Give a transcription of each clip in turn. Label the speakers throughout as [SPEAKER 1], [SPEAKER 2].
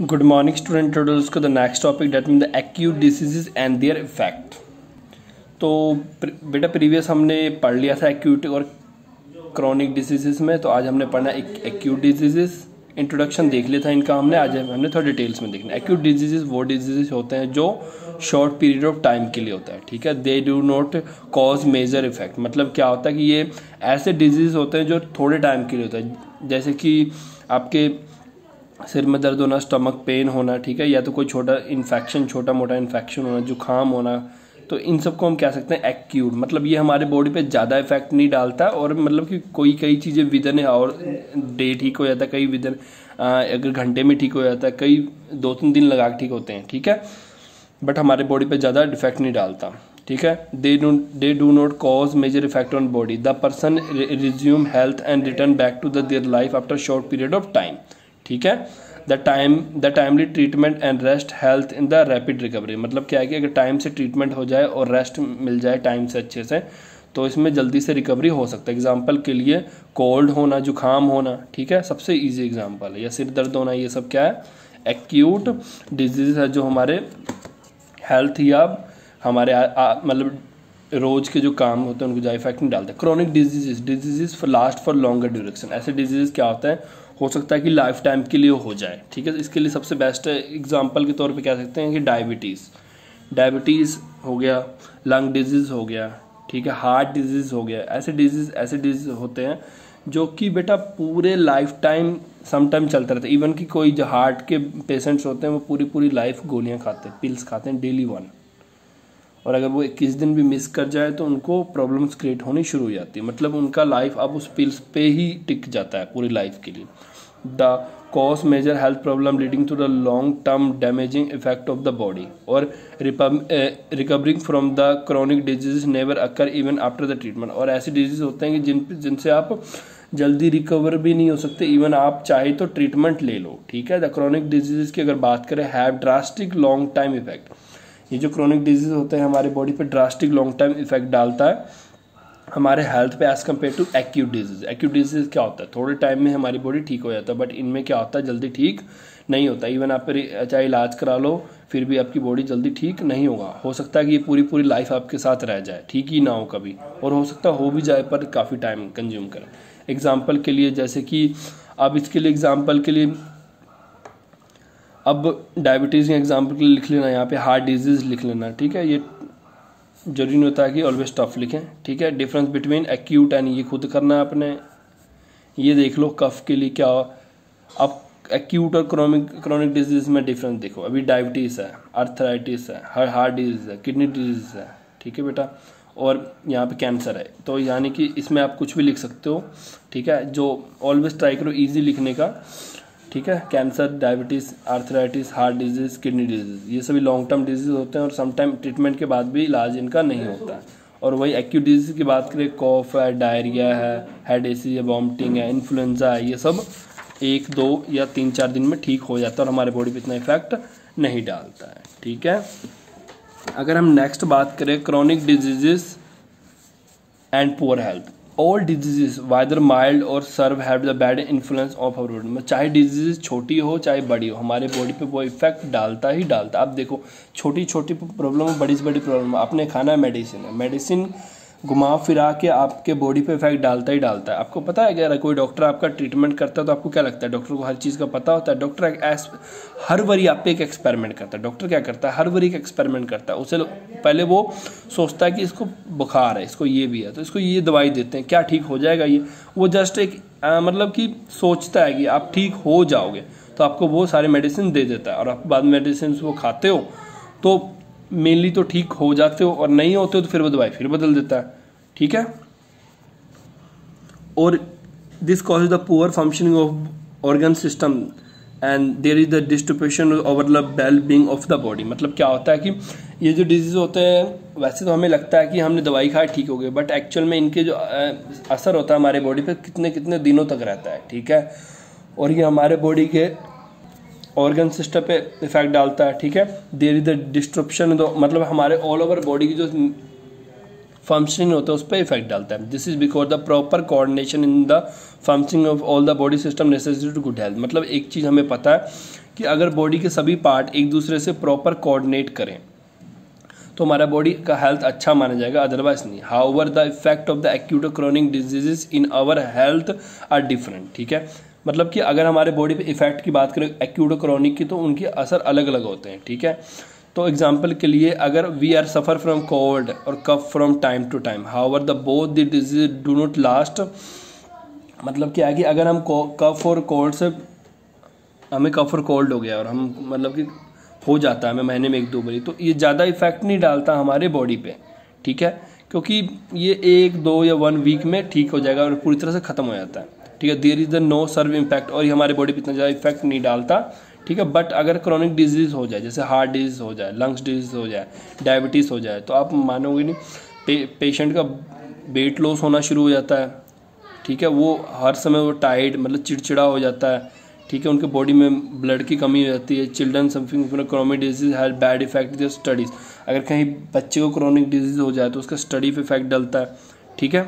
[SPEAKER 1] Good morning, student. Introduce to the next topic that means the acute diseases and their effect. तो बेटा previous हमने पढ़ लिया था एक्यूट और क्रॉनिक डिजीजेस में, तो आज हमने पढ़ना एक्यूट डिजीजेस। इंट्रोडक्शन देख लिया था इनका हमने, आज हमने थोड़ा डिटेल्स में देखना। एक्यूट डिजीजेस वो डिजीजेस होते हैं जो शॉर्ट पीरियड ऑफ टाइम के लिए होता है, ठीक है। They do not cause major effect. मतलब क्या होता है कि ये ऐसे डिजीज होते हैं जो थोड़े टाइम के लिए होता है, जैसे कि आपके सिर में दर्द होना, स्टमक पेन होना, ठीक है, या तो कोई छोटा मोटा इन्फेक्शन होना, जुकाम होना, तो इन सबको हम कह सकते हैं एक्यूट। मतलब ये हमारे बॉडी पे ज़्यादा इफेक्ट नहीं डालता, और मतलब कि कई चीज़ें विदन और डे ठीक हो जाता है, कई विदन अगर घंटे में ठीक हो जाता है, कई 2-3 दिन लगा के ठीक होते हैं, ठीक है, बट हमारे बॉडी पे ज़्यादा इफेक्ट नहीं डालता, ठीक है। They do not cause major effect on body. The person resume health and return back to their life after short period of time, ठीक है। The timely treatment and rest health in the rapid recovery. मतलब क्या है कि अगर time से treatment हो जाए और रेस्ट मिल जाए टाइम से अच्छे से, तो इसमें जल्दी से रिकवरी हो सकता है। एग्जाम्पल के लिए कोल्ड होना, जुकाम होना, ठीक है, सबसे इजी एग्जाम्पल है। या सिर दर्द होना, ये सब क्या है, एक्यूट डिजीज है जो हमारे हेल्थ या हमारे मतलब रोज के जो काम होते हैं उनको ज़्यादा इफेक्ट नहीं डालते। Chronic diseases for last for longer duration. ऐसे डिजीजेस क्या होता है, हो सकता है कि लाइफ टाइम के लिए हो जाए, ठीक है। इसके लिए सबसे बेस्ट एग्जांपल के तौर पे कह सकते हैं कि डायबिटीज़ हो गया, लंग डिजीज़ हो गया, ठीक है, हार्ट डिजीज़ हो गया। ऐसे डिजीज़ होते हैं जो कि बेटा पूरे लाइफ टाइम समटाइम चलता रहता है। इवन कि कोई जो हार्ट के पेशेंट्स होते हैं वो पूरी लाइफ गोलियाँ खाते हैं, पिल्स खाते हैं डेली 1, और अगर वो 21 दिन भी मिस कर जाए तो उनको प्रॉब्लम्स क्रिएट होनी शुरू हो जाती है। मतलब उनका लाइफ अब उस पिल्स पे ही टिक जाता है पूरी लाइफ के लिए। The cause major health problem leading to the long term damaging effect of the body, और recovering from the chronic disease never occur even after the treatment. और ऐसे डिजीज होते हैं कि जिनसे आप जल्दी रिकवर भी नहीं हो सकते, इवन आप चाहे तो ट्रीटमेंट ले लो, ठीक है। द क्रॉनिक डिजीज की अगर बात करें, have drastic long time effect. ये जो क्रॉनिक डिजीज होते हैं हमारे बॉडी पे ड्रास्टिक लॉन्ग टाइम इफेक्ट डालता है हमारे हेल्थ पे as compare to acute disease. Acute disease क्या होता है, थोड़े टाइम में हमारी बॉडी ठीक हो जाता है, बट इनमें क्या होता है, जल्दी ठीक नहीं होता। इवन आप चाहे इलाज करा लो फिर भी आपकी बॉडी जल्दी ठीक नहीं होगा। हो सकता है कि ये पूरी लाइफ आपके साथ रह जाए, ठीक ही ना हो कभी, और हो सकता हो भी जाए पर काफ़ी टाइम कंज्यूम करे। एग्जाम्पल के लिए, जैसे कि अब इसके लिए एग्जाम्पल के लिए अब डायबिटीज़ के एग्जाम्पल के लिए लिख लेना, यहाँ पे हार्ट डिजीज़ लिख लेना, ठीक है। ये जरूरी नहीं होता है कि ऑलवेज टफ लिखें, ठीक है। डिफरेंस बिटवीन एक्यूट एंड, ये खुद करना है आपने। ये देख लो कफ के लिए क्या, अब एक्यूट और क्रॉनिक डिजीज में डिफरेंस देखो। अभी डायबिटीज़ है, अर्थराइटिस है, हार्ट डिजीज़ है, किडनी डिजीज़ है, ठीक है बेटा, और यहाँ पे कैंसर है। तो यानी कि इसमें आप कुछ भी लिख सकते हो, ठीक है। जो ऑलवेज ट्राई करो ईजी लिखने का, ठीक है। Cancer, diabetes, arthritis, heart disease, kidney disease, ये सभी लॉन्ग टर्म डिजीज़ होते हैं और समटाइम ट्रीटमेंट के बाद भी इलाज इनका नहीं होता है। और वही एक्यूट डिजीज़ की बात करें, कॉफ है, डायरिया है, हेड एसी है, वॉमिटिंग है, इन्फ्लुएंजा है, ये सब 1, 2 या 3-4 दिन में ठीक हो जाता है और हमारे बॉडी पे इतना इफेक्ट नहीं डालता है, ठीक है। अगर हम नेक्स्ट बात करें, chronic diseases and poor health. All diseases whether mild or severe have the bad influence of our body. में चाहे डिजीज छोटी हो चाहे बड़ी हो, हमारे बॉडी पे वो इफेक्ट डालता ही डालता है। अब देखो, छोटी प्रॉब्लम है, बड़ी से बड़ी प्रॉब्लम है, आपने खाना है, मेडिसिन घुमा फिरा के आपके बॉडी पे इफेक्ट डालता ही डालता है। आपको पता है, अगर कोई डॉक्टर आपका ट्रीटमेंट करता है तो आपको क्या लगता है, डॉक्टर को हर चीज़ का पता होता है। डॉक्टर हर बारी आप पे एक एक्सपेरिमेंट करता है। डॉक्टर क्या करता है, हर बारी एक एक्सपेरिमेंट करता है। उसे पहले वो सोचता है कि इसको बुखार है, इसको ये भी है, तो इसको ये दवाई देते हैं, क्या ठीक हो जाएगा ये। वो जस्ट एक मतलब कि सोचता है कि आप ठीक हो जाओगे, तो आपको वो सारे मेडिसिन दे देता है, और आप बाद में मेडिसिन वो खाते हो तो मेनली तो ठीक हो जाते हो, और नहीं होते हो तो फिर वो दवाई फिर बदल देता है, ठीक है। और this causes the poor functioning of organ system and there is the distribution over the well being of the body. मतलब क्या होता है कि ये जो डिजीज होते हैं, वैसे तो हमें लगता है कि हमने दवाई खाई ठीक हो गए, बट एक्चुअल में इनके जो असर होता है हमारे बॉडी पे कितने दिनों तक रहता है, ठीक है। और ये हमारे बॉडी के ऑर्गन सिस्टम पे इफेक्ट डालता है, ठीक है। देयर इज द डिस्ट्रप्शन, मतलब हमारे ऑल ओवर बॉडी की जो फंक्शनिंग होता है उस पर इफेक्ट डालता है। This is because the proper coordination in the functioning of all the body system necessary to good health. मतलब एक चीज़ हमें पता है कि अगर बॉडी के सभी पार्ट एक दूसरे से प्रॉपर कोऑर्डिनेट करें तो हमारा बॉडी का हेल्थ अच्छा माना जाएगा, अदरवाइज नहीं। However the effect of the acute और chronic diseases in our health are different, ठीक है। मतलब कि अगर हमारे बॉडी पे इफेक्ट की बात करें एक्यूट और क्रोनिक की, तो उनके असर अलग अलग होते हैं, ठीक है। तो एग्जाम्पल के लिए अगर we are suffer from cold और cough from time to time, however the both the disease do not last. मतलब क्या है कि अगर हम कफ और कोल्ड से, हमें कफ और कोल्ड हो गया और हम मतलब कि हो जाता है हमें महीने में 1-2 बारी, तो ये ज़्यादा इफेक्ट नहीं डालता हमारे बॉडी पे, ठीक है, क्योंकि ये 1-2 या 1 वीक में ठीक हो जाएगा और पूरी तरह से ख़त्म हो जाता है, ठीक है। There is the no severe impact, और ये हमारे बॉडी पे इतना ज़्यादा इफेक्ट नहीं डालता, ठीक है। बट अगर क्रॉनिक डिजीज़ हो जाए, जैसे हार्ट डिजीज़ हो जाए, लंग्स डिजीज़ हो जाए, डायबिटीज़ हो जाए, तो आप मानोगे नहीं, पेशेंट का वेट लॉस होना शुरू हो जाता है, ठीक है। वो हर समय वो टायर्ड, मतलब चिड़चिड़ा हो जाता है, ठीक है। उनके बॉडी में ब्लड की कमी हो जाती है। Children suffering chronic disease has bad effect their studies, अगर कहीं बच्चे को क्रोनिक डिजीज हो जाए तो उसका स्टडी पे इफेक्ट डलता है, ठीक है।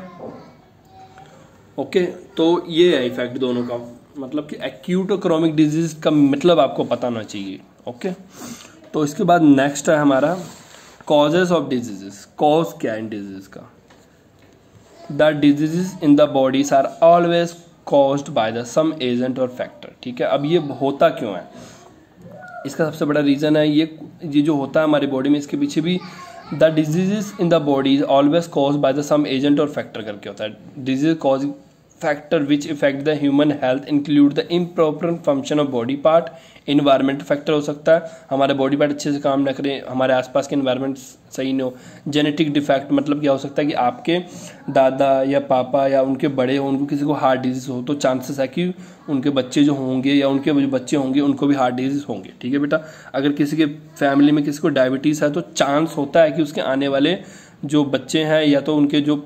[SPEAKER 1] ओके, तो ये है इफेक्ट दोनों का, मतलब कि एक्यूट और क्रोनिक डिजीज का मतलब आपको पता होना चाहिए, ओके। तो इसके बाद नेक्स्ट है हमारा कॉजेज ऑफ डिजीजेस। कॉज क्या है इन डिजीज का? The diseases in the bodies are always caused by the some agent और factor, ठीक है। अब ये होता क्यों है, इसका सबसे बड़ा रीज़न है ये जो होता है हमारी बॉडी में, इसके पीछे भी the diseases in the body is always caused by the some agent और फैक्टर करके होता है। Disease cause factor which effect the human health include the improper function of body part. Environmental factor हो सकता है, हमारे बॉडी पार्ट अच्छे से काम न करें, हमारे आसपास के इन्वायरमेंट सही नहीं हो। जेनेटिक डिफेक्ट, मतलब क्या हो सकता है कि आपके दादा या पापा या उनके बड़े हो, उनको किसी को हार्ट डिजीज हो, तो चांसेस है कि उनके बच्चे जो होंगे या उनके जो बच्चे होंगे उनको भी हार्ट डिजीज होंगे, ठीक है बेटा। अगर किसी के फैमिली में किसी को डायबिटीज़ है तो चांस होता है कि उसके आने वाले जो बच्चे हैं या तो उनके जो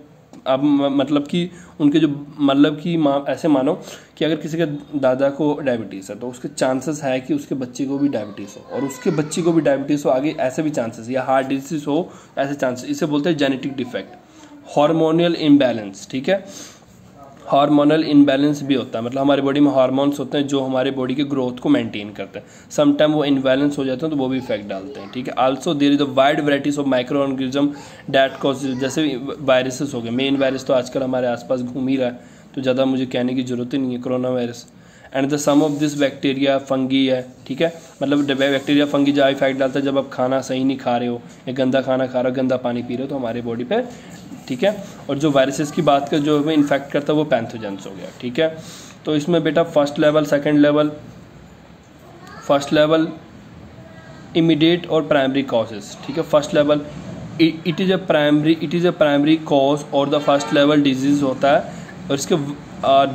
[SPEAKER 1] अब मतलब कि उनके जो मतलब कि ऐसे मानो कि अगर किसी के दादा को डायबिटीज़ है तो उसके चांसेस है कि उसके बच्चे को भी डायबिटीज़ हो, और उसके बच्चे को भी डायबिटीज़ हो आगे, ऐसे भी चांसेस, या हार्ट डिजीज हो, ऐसे चांसेस। इसे बोलते हैं जेनेटिक डिफेक्ट। हार्मोनल इम्बैलेंस, ठीक है, हार्मोनल इनबैलेंस भी होता है, मतलब हमारे बॉडी में हार्मोन्स होते हैं जो हमारे बॉडी के ग्रोथ को मेंटेन करते हैं। समटाइम वो इनबैलेंस हो जाते हैं तो वो भी इफेक्ट डालते हैं, ठीक है। Also there is a wide varieties of micro organism that cause, जैसे वायरसेस हो गए, मेन वायरस तो आजकल हमारे आसपास घूम ही रहा है, तो ज़्यादा मुझे कहने की जरूरत ही नहीं है, corona virus. And the some of this bacteria fungi है, ठीक है, मतलब बैक्टीरिया फंगी जहाँ इफेक्ट डालता है जब आप खाना सही नहीं खा रहे हो या गंदा खाना खा रहे हो, गंदा पानी पी रहे हो, तो हमारे बॉडी पे, ठीक है। और जो वायरसेस की बात कर जो हमें इन्फेक्ट करता है वो पैथोजेंस हो गया, ठीक है। तो इसमें बेटा first level, second level, first level immediate और प्राइमरी कॉजेस, ठीक है। First level it is a primary cause और द फर्स्ट लेवल डिजीज होता है, और इसके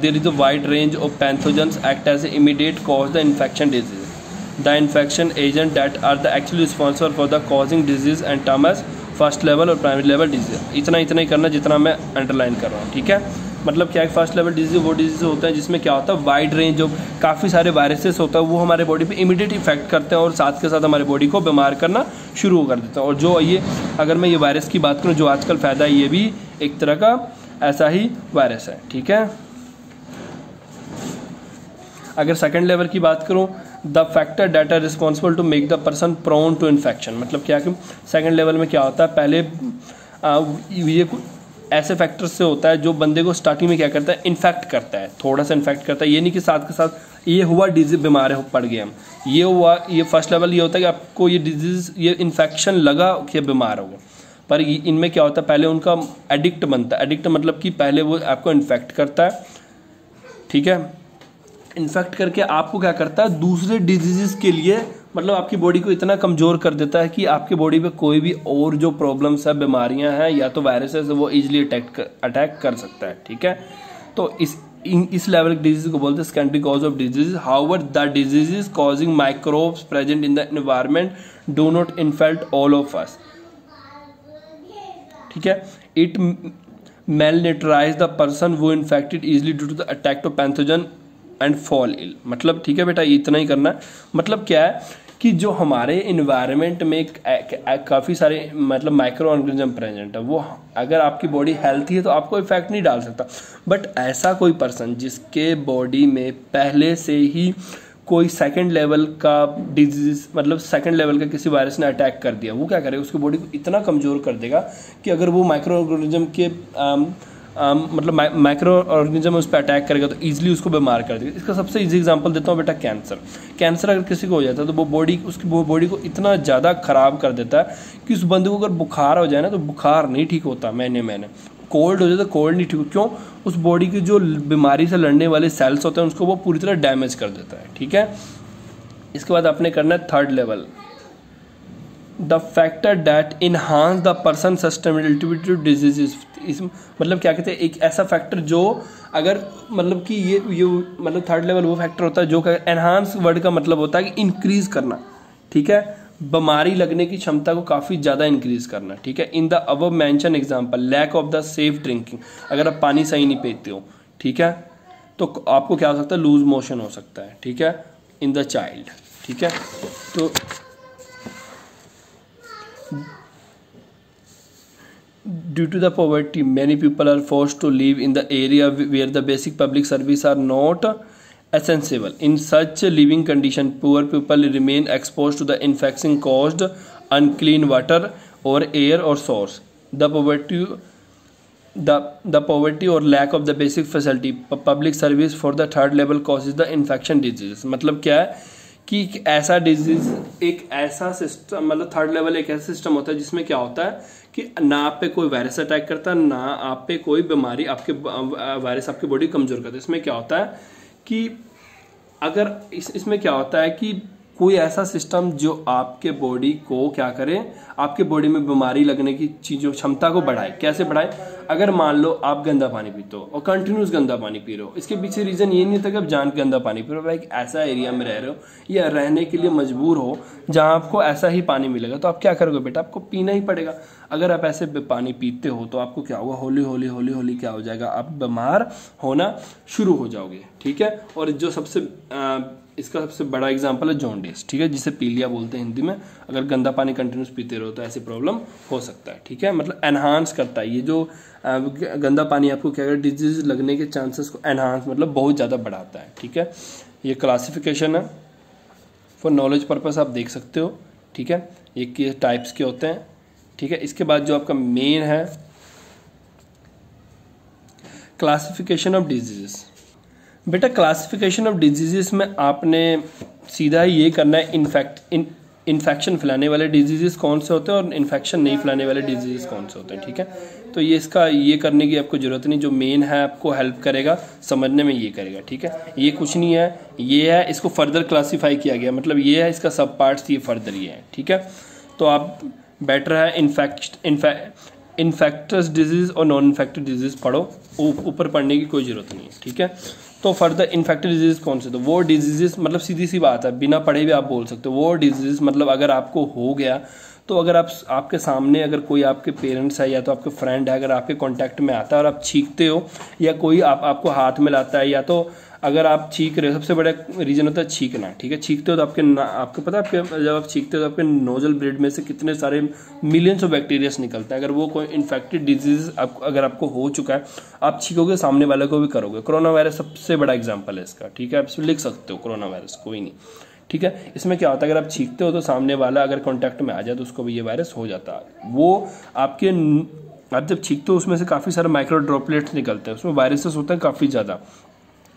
[SPEAKER 1] there is a wide range of pathogens act as a immediate cause the infection disease. The infection agent that are the actually responsible for the causing disease and term as first level और primary level disease. इतना ही करना जितना मैं underline कर रहा हूँ, ठीक है। मतलब क्या है, फर्स्ट लेवल डिजीज वो डिजीज होता है जिसमें क्या होता है, वाइड रेंज ऑफ काफ़ी सारे वायरसेस होता है, वो हमारे बॉडी पे इमीडिएट इफेक्ट करते हैं और साथ के साथ हमारे बॉडी को बीमार करना शुरू कर देते हैं। और जो ये अगर मैं ये वायरस की बात करूँ जो आजकल फ़ायदा है, ये भी एक तरह का ऐसा ही वायरस है, ठीक है। अगर सेकेंड लेवल की बात करूँ, the factor that are responsible to make the person prone to infection, मतलब क्या कि सेकेंड लेवल में क्या होता है, पहले ये ऐसे फैक्टर्स से होता है जो बंदे को स्टार्टिंग में क्या करता है, इन्फेक्ट करता है, थोड़ा सा इन्फेक्ट करता है। ये नहीं कि साथ के साथ ये हुआ डिजीज बीमार पड़ गए हम, ये हुआ, ये फर्स्ट लेवल ये होता है कि आपको ये डिजीज ये इन्फेक्शन लगा कि बीमार हो गए। पर इनमें क्या होता है, पहले उनका एडिक्ट बनता है। एडिक्ट मतलब कि पहले वो आपको इन्फेक्ट करता है, ठीक है, इन्फेक्ट करके आपको क्या करता है, दूसरे डिजीजेस के लिए मतलब आपकी बॉडी को इतना कमज़ोर कर देता है कि आपकी बॉडी पे कोई भी और जो प्रॉब्लम्स है, बीमारियां हैं या तो वायरसेस वो इजीली अटैक कर सकता है, ठीक है। तो इस लेवल की डिजीज को बोलते हैं secondary cause of disease. However the diseases causing microbes present in the environment do not infect all of us, ठीक है। इट malnourishes द पर्सन वो infected easily due to the attack of pathogen and fall ill, मतलब ठीक है बेटा, इतना ही करना है। मतलब क्या है कि जो हमारे इन्वायरमेंट में काफ़ी सारे मतलब माइक्रो ऑर्गेनिज्म प्रेजेंट है, वो अगर आपकी बॉडी हेल्थी है तो आपको इफेक्ट नहीं डाल सकता। बट ऐसा कोई पर्सन जिसके बॉडी में पहले से ही कोई सेकंड लेवल का डिजीज, मतलब सेकंड लेवल का किसी वायरस ने अटैक कर दिया, वो क्या करेगा, उसकी बॉडी को इतना कमज़ोर कर देगा कि अगर वो माइक्रो ऑर्गेनिज्म के मतलब माइक्रो ऑर्गेनिज्म उस पर अटैक करेगा तो ईजिली उसको बीमार कर देगा। इसका सबसे ईजी एग्जांपल देता हूँ बेटा, कैंसर अगर किसी को हो जाता है तो वो बॉडी को इतना ज़्यादा ख़राब कर देता है कि उस बंदे को अगर बुखार हो जाए ना तो बुखार नहीं ठीक होता महीने, कोल्ड हो जाए तो कोल्ड नहीं ठीक हो, क्यों, उस बॉडी की जो बीमारी से लड़ने वाले सेल्स होते हैं उसको वो पूरी तरह डैमेज कर देता है। ठीक है, इसके बाद आपने करना है third level, the factor that enhance the person sustainability to diseases. इस मतलब क्या कहते हैं, एक ऐसा फैक्टर जो अगर मतलब कि ये मतलब थर्ड लेवल वो फैक्टर होता है जो एनहांस वर्ड का मतलब होता है कि इंक्रीज करना। ठीक है, बीमारी लगने की क्षमता को काफ़ी ज़्यादा इंक्रीज करना। ठीक है, in the above mention example lack of the safe drinking, अगर आप पानी सही नहीं पीते हो, ठीक है, तो आपको क्या हो सकता है, लूज मोशन हो सकता है। ठीक है, इन द चाइल्ड। ठीक है, तो due to the poverty, many people are forced to live in the area where the basic public services are not accessible. In such living condition, poor people remain exposed to the infection caused unclean water or air or source. The poverty or lack of the basic facility public service for the third level causes the infection diseases. मतलब क्या है कि एक ऐसा disease, एक ऐसा system, मतलब third level एक ऐसा सिस्टम होता है जिसमें क्या होता है कि ना आप पे कोई वायरस अटैक करता, ना आप पे कोई बीमारी, आपके वायरस आपकी बॉडी कमजोर करता है। इसमें क्या होता है कि अगर इसमें क्या होता है कि कोई ऐसा सिस्टम जो आपके बॉडी को क्या करे, आपके बॉडी में बीमारी लगने की चीजों क्षमता को बढ़ाए। कैसे बढ़ाए, अगर मान लो आप गंदा पानी पीते हो और कंटिन्यूस गंदा पानी पी रहे हो, इसके पीछे रीजन ये नहीं था कि आप जान गंदा पानी पी रहे हो, एक ऐसा एरिया में रह रहे हो या रहने के लिए मजबूर हो जहां आपको ऐसा ही पानी मिलेगा, तो आप क्या करोगे बेटा, आपको पीना ही पड़ेगा। अगर आप ऐसे पानी पीते हो तो आपको क्या होगा, होली होली होली होली क्या हो जाएगा, आप बीमार होना शुरू हो जाओगे। ठीक है, और जो इसका सबसे बड़ा एग्जांपल है जॉन्डिस। ठीक है, जिसे पीलिया बोलते हैं हिंदी में। अगर गंदा पानी कंटिन्यूस पीते रहो तो ऐसी प्रॉब्लम हो सकता है। ठीक है, मतलब एनहांस करता है ये जो गंदा पानी, आपको क्या करता है, डिजीज लगने के चांसेस को एनहांस मतलब बहुत ज़्यादा बढ़ाता है। ठीक है, ये क्लासिफिकेशन है, फॉर नॉलेज पर्पस आप देख सकते हो। ठीक है, ये टाइप्स के होते हैं। ठीक है, इसके बाद जो आपका मेन है क्लासिफिकेशन ऑफ डिजीजेस। बेटा क्लासिफिकेशन ऑफ डिजीजेस में आपने सीधा ये करना है, इन्फेक्शन फैलाने वाले डिजीजेस कौन से होते हैं और इन्फेक्शन नहीं फैलाने वाले डिजीजेस कौन से होते हैं। ठीक है, तो ये करने की आपको जरूरत नहीं, जो मेन है आपको हेल्प करेगा समझने में, ये करेगा। ठीक है, ये कुछ नहीं है, ये है, इसको फर्दर क्लासीफाई किया गया, मतलब ये है इसका सब पार्ट्स, ये फर्दर ये है। ठीक है, तो आप बेटर है इन्फेक्टस डिजीज और नॉन इन्फेक्टेड डिजीज पढ़ो, ऊपर पढ़ने की कोई जरूरत नहीं है। ठीक है, तो फर्दर इन्फेक्टेड डिजीज कौन से, तो वो डिजीजेस मतलब सीधी सी बात है, बिना पढ़े भी आप बोल सकते हो। वो डिजीज मतलब अगर आपको हो गया तो अगर आपके सामने अगर कोई आपके पेरेंट्स है या तो आपके फ्रेंड है, अगर आपके कांटेक्ट में आता है और आप छींकते हो या कोई आपको हाथ में लाता है, या तो अगर आप छींक रहे हो, सबसे बड़ा रीजन होता है छींकना। ठीक है, छींकते हो तो आपको पता है, जब आप छींकते हो तो आपके नोजल ब्लेड में से कितने सारे मिलियंस ऑफ बैक्टीरियास निकलते हैं। अगर वो कोई इन्फेक्टेड डिजीज अगर आपको हो चुका है, आप छींकोगे, सामने वाले को भी करोगे। कोरोना वायरस सबसे बड़ा एग्जाम्पल है इसका। ठीक है, आप लिख सकते हो कोरोना वायरस, कोई नहीं। ठीक है, इसमें क्या होता है, अगर आप छींकते हो तो सामने वाला अगर कांटेक्ट में आ जाए तो उसको भी ये वायरस हो जाता है। वो आप जब छींकते हो उसमें से काफ़ी सारे माइक्रो ड्रॉपलेट्स निकलते हैं, उसमें वायरसेस होते हैं काफ़ी ज़्यादा।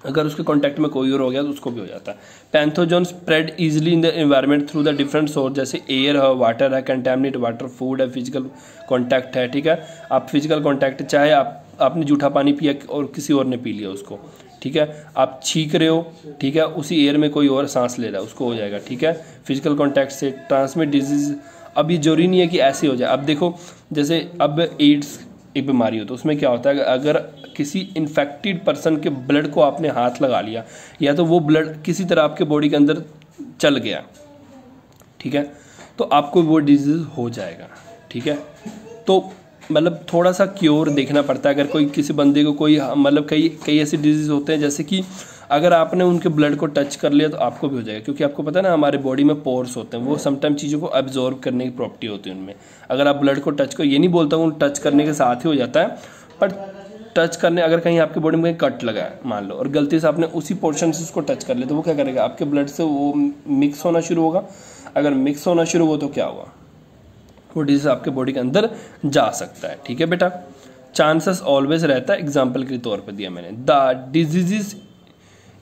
[SPEAKER 1] अगर उसके कांटेक्ट में कोई और हो गया तो उसको भी हो जाता है। Pathogen spread easily in the environment through the different source, जैसे एयर है, वाटर है, कंटेमिनेट वाटर, फूड है, फिजिकल कांटेक्ट है। ठीक है, आप फिजिकल कांटेक्ट, चाहे आपने जूठा पानी पिया और किसी और ने पी लिया उसको, ठीक है, आप छींक रहे हो, ठीक है, उसी एयर में कोई और सांस ले रहा है, उसको हो जाएगा। ठीक है, फिजिकल कांटेक्ट से ट्रांसमिट डिजीज। अब ये जरूरी नहीं है कि ऐसे हो जाए। अब देखो, जैसे अब एड्स एक बीमारी हो तो उसमें क्या होता है, अगर किसी इन्फेक्टेड पर्सन के ब्लड को आपने हाथ लगा लिया या तो वो ब्लड किसी तरह आपके बॉडी के अंदर चल गया, ठीक है, तो आपको वो डिजीज हो जाएगा। ठीक है, तो मतलब थोड़ा सा क्योर देखना पड़ता है। अगर कोई किसी बंदे को कोई मतलब कई ऐसे डिजीज होते हैं, जैसे कि अगर आपने उनके ब्लड को टच कर लिया तो आपको भी हो जाएगा, क्योंकि आपको पता है ना हमारे बॉडी में पोर्स होते हैं, वो समटाइम चीज़ों को एब्जॉर्ब करने की प्रॉपर्टी होती है उनमें। अगर आप ब्लड को टच करो, ये नहीं बोलता हूँ टच करने के साथ ही हो जाता है, पर टच करने, अगर कहीं आपकी बॉडी में कहीं कट लगा है मान लो और गलती से आपने उसी पोर्शन से उसको टच कर लिया, तो वो क्या करेगा, आपके ब्लड से वो मिक्स होना शुरू होगा। अगर मिक्स होना शुरू हो तो क्या होगा, वो डिजीज आपके बॉडी के अंदर जा सकता है। ठीक है बेटा, चांसेस ऑलवेज रहता है, एग्जाम्पल के तौर पर दिया मैंने, the diseases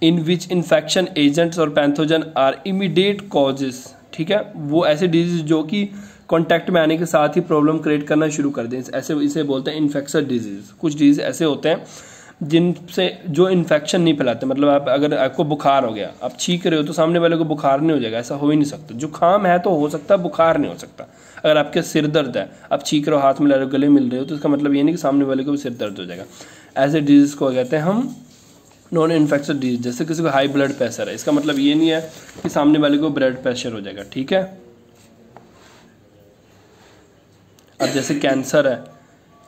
[SPEAKER 1] in which infection agents और पैथोजन आर इमीडिएट कॉजेस। ठीक है, वो ऐसे डिजीज जो कि कांटेक्ट में आने के साथ ही प्रॉब्लम क्रिएट करना शुरू कर दें, ऐसे इसे बोलते हैं इन्फेक्शन डिजीज। कुछ डिजीज ऐसे होते हैं जिनसे जो इन्फेक्शन नहीं फैलाते, मतलब आप अगर आपको बुखार हो गया, आप छींक रहे हो तो सामने वाले को बुखार नहीं हो जाएगा, ऐसा हो ही नहीं सकता। जुकाम है तो हो सकता है, बुखार नहीं हो सकता। अगर आपके सिर दर्द है, आप छींक रहे हो, हाथ मिला रहे हो, गले मिल रहे हो, तो इसका मतलब ये नहीं कि सामने वाले को भी सिर दर्द हो जाएगा। ऐसे डिजीज को कहते हैं हम नॉन इन्फेक्शन डिजीज। जैसे किसी को हाई ब्लड प्रेशर है, इसका मतलब ये नहीं है कि सामने वाले को ब्लड प्रेशर हो जाएगा। ठीक है, अब जैसे कैंसर है,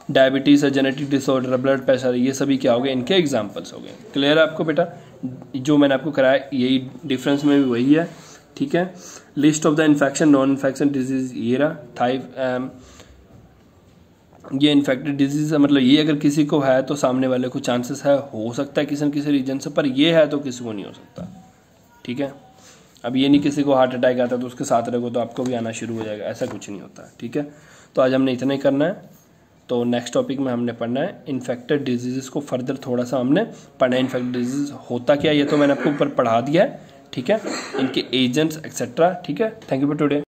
[SPEAKER 1] डायबिटीज है, जेनेटिक डिसऑर्डर है, ब्लड प्रेशर है, ये सभी क्या हो गए, इनके एग्जांपल्स हो गए। क्लियर है आपको बेटा, जो मैंने आपको कराया यही डिफरेंस में भी वही है। ठीक है, list of the infection non infection disease ये रहा। ये इन्फेक्टेड डिजीज है, मतलब ये अगर किसी को है तो सामने वाले को चांसेस है, हो सकता है किसी न किसी रीजन से, पर ये है तो किसी को नहीं हो सकता। ठीक है, अब ये नहीं किसी को हार्ट अटैक आता तो उसके साथ रखो तो आपको भी आना शुरू हो जाएगा, ऐसा कुछ नहीं होता। ठीक है, तो आज हमने इतना ही करना है। तो नेक्स्ट टॉपिक में हमने पढ़ना है इन्फेक्टेड डिजीज़ को, फर्दर थोड़ा सा हमने पढ़ना है इन्फेक्टेड डिजीज होता क्या, ये तो मैंने आपको ऊपर पढ़ा दिया है। ठीक है, इनके एजेंट्स एक्सेट्रा। ठीक है, थैंक यू फॉर टुडे।